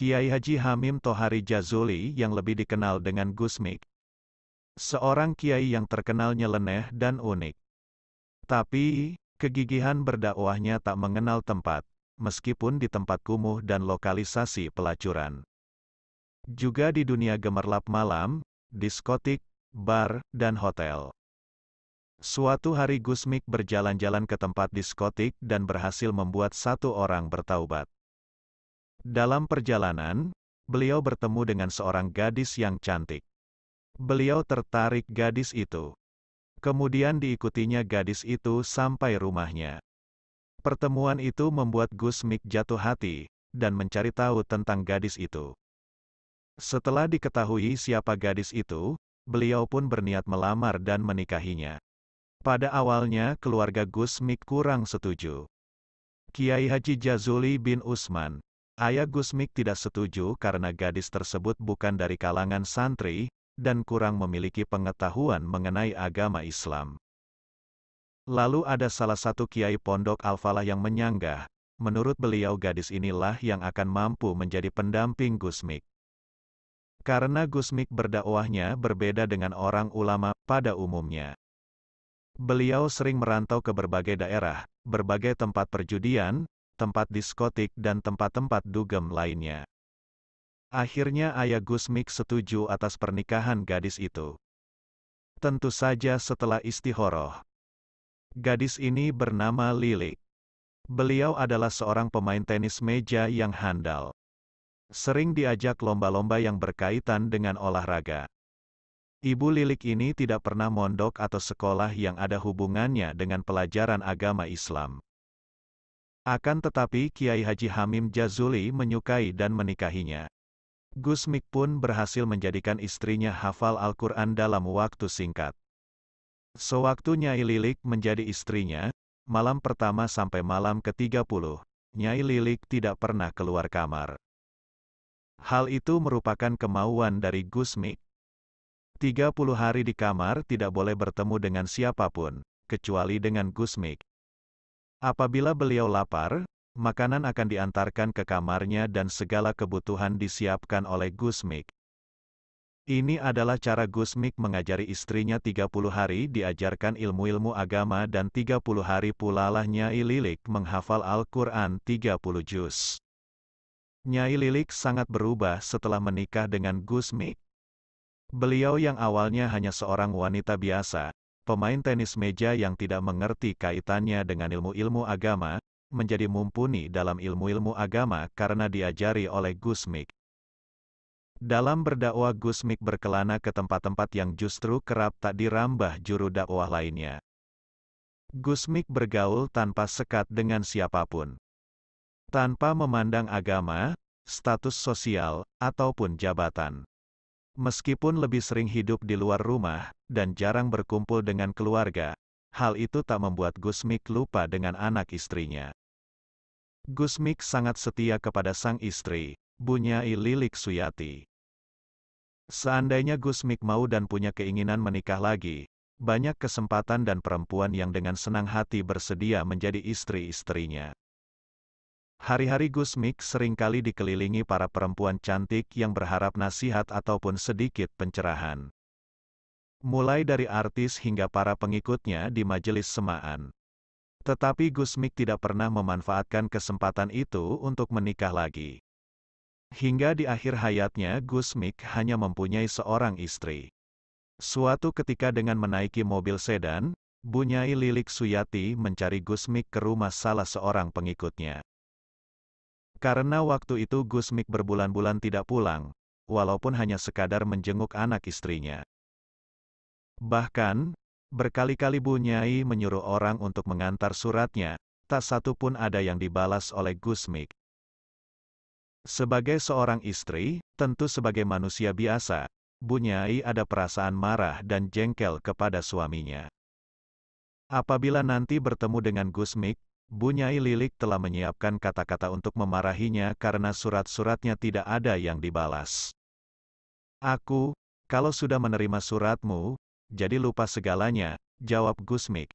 Kiai Haji Hamim Tohari Jazuli yang lebih dikenal dengan Gus Mik. Seorang kiai yang terkenal nyeleneh dan unik. Tapi, kegigihan berdakwahnya tak mengenal tempat, meskipun di tempat kumuh dan lokalisasi pelacuran. Juga di dunia gemerlap malam, diskotik, bar, dan hotel. Suatu hari Gus Mik berjalan-jalan ke tempat diskotik dan berhasil membuat satu orang bertaubat. Dalam perjalanan, beliau bertemu dengan seorang gadis yang cantik. Beliau tertarik gadis itu. Kemudian diikutinya gadis itu sampai rumahnya. Pertemuan itu membuat Gus Mik jatuh hati, dan mencari tahu tentang gadis itu. Setelah diketahui siapa gadis itu, beliau pun berniat melamar dan menikahinya. Pada awalnya keluarga Gus Mik kurang setuju. Kiai Haji Jazuli bin Usman, ayah Gus Mik tidak setuju karena gadis tersebut bukan dari kalangan santri, dan kurang memiliki pengetahuan mengenai agama Islam. Lalu ada salah satu kiai pondok Al-Falah yang menyanggah, menurut beliau gadis inilah yang akan mampu menjadi pendamping Gus Mik. Karena Gus Mik berdakwahnya berbeda dengan orang ulama pada umumnya. Beliau sering merantau ke berbagai daerah, berbagai tempat perjudian, tempat diskotik dan tempat-tempat dugem lainnya. Akhirnya ayah Gus Mik setuju atas pernikahan gadis itu. Tentu saja setelah istikharah. Gadis ini bernama Lilik. Beliau adalah seorang pemain tenis meja yang handal. Sering diajak lomba-lomba yang berkaitan dengan olahraga. Ibu Lilik ini tidak pernah mondok atau sekolah yang ada hubungannya dengan pelajaran agama Islam. Akan tetapi Kiai Haji Hamim Jazuli menyukai dan menikahinya. Gus Mik pun berhasil menjadikan istrinya hafal Al-Quran dalam waktu singkat. Sewaktu Nyai Lilik menjadi istrinya, malam pertama sampai malam ke-30, Nyai Lilik tidak pernah keluar kamar. Hal itu merupakan kemauan dari Gus Mik. 30 hari di kamar tidak boleh bertemu dengan siapapun, kecuali dengan Gus Mik. Apabila beliau lapar, makanan akan diantarkan ke kamarnya dan segala kebutuhan disiapkan oleh Gus Mik. Ini adalah cara Gus Mik mengajari istrinya 30 hari diajarkan ilmu-ilmu agama dan 30 hari pula lah Nyai Lilik menghafal Al-Quran 30 juz. Nyai Lilik sangat berubah setelah menikah dengan Gus Mik. Beliau yang awalnya hanya seorang wanita biasa, pemain tenis meja yang tidak mengerti kaitannya dengan ilmu-ilmu agama, menjadi mumpuni dalam ilmu-ilmu agama karena diajari oleh Gus Mik. Dalam berdakwah Gus Mik berkelana ke tempat-tempat yang justru kerap tak dirambah juru dakwah lainnya. Gus Mik bergaul tanpa sekat dengan siapapun. Tanpa memandang agama, status sosial, ataupun jabatan. Meskipun lebih sering hidup di luar rumah, dan jarang berkumpul dengan keluarga, hal itu tak membuat Gus Mik lupa dengan anak istrinya. Gus Mik sangat setia kepada sang istri, Bu Nyai Lilik Suyati. Seandainya Gus Mik mau dan punya keinginan menikah lagi, banyak kesempatan dan perempuan yang dengan senang hati bersedia menjadi istri-istrinya. Hari-hari Gus Mik seringkali dikelilingi para perempuan cantik yang berharap nasihat ataupun sedikit pencerahan. Mulai dari artis hingga para pengikutnya di majelis semaan. Tetapi Gus Mik tidak pernah memanfaatkan kesempatan itu untuk menikah lagi. Hingga di akhir hayatnya Gus Mik hanya mempunyai seorang istri. Suatu ketika dengan menaiki mobil sedan, Bu Nyai Lilik Suyati mencari Gus Mik ke rumah salah seorang pengikutnya. Karena waktu itu Gus Mik berbulan-bulan tidak pulang, walaupun hanya sekadar menjenguk anak istrinya. Bahkan, berkali-kali Bu Nyai menyuruh orang untuk mengantar suratnya, tak satu pun ada yang dibalas oleh Gus Mik. Sebagai seorang istri, tentu sebagai manusia biasa, Bu Nyai ada perasaan marah dan jengkel kepada suaminya. Apabila nanti bertemu dengan Gus Mik, Bu Nyai Lilik telah menyiapkan kata-kata untuk memarahinya karena surat-suratnya tidak ada yang dibalas. Aku, kalau sudah menerima suratmu, jadi lupa segalanya, jawab Gus Mik.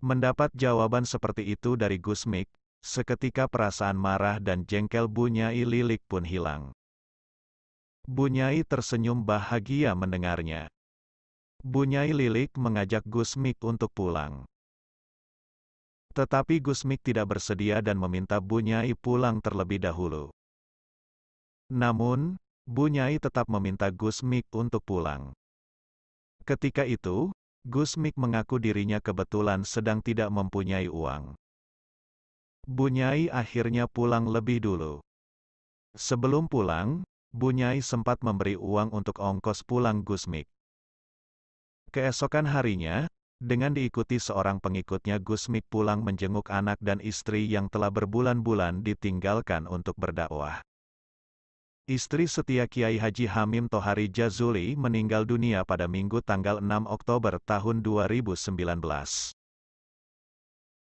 Mendapat jawaban seperti itu dari Gus Mik, Seketika perasaan marah dan jengkel Bu Nyai Lilik pun hilang. Bu Nyai tersenyum bahagia mendengarnya. Bu Nyai Lilik mengajak Gusmik untuk pulang. Tetapi Gusmik tidak bersedia dan meminta Bu Nyai pulang terlebih dahulu. Namun, Bu Nyai tetap meminta Gusmik untuk pulang. Ketika itu, Gusmik mengaku dirinya kebetulan sedang tidak mempunyai uang. Bu Nyai akhirnya pulang lebih dulu. Sebelum pulang, Bu Nyai sempat memberi uang untuk ongkos pulang Gusmik. Keesokan harinya, dengan diikuti seorang pengikutnya Gusmik pulang menjenguk anak dan istri yang telah berbulan-bulan ditinggalkan untuk berdakwah. Istri setia Kiai Haji Hamim Tohari Jazuli meninggal dunia pada Minggu tanggal 6 Oktober tahun 2019.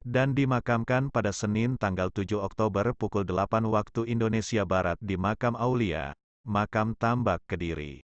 Dan dimakamkan pada Senin tanggal 7 Oktober pukul 8 waktu Indonesia Barat di Makam Aulia, Makam Tambak, Kediri.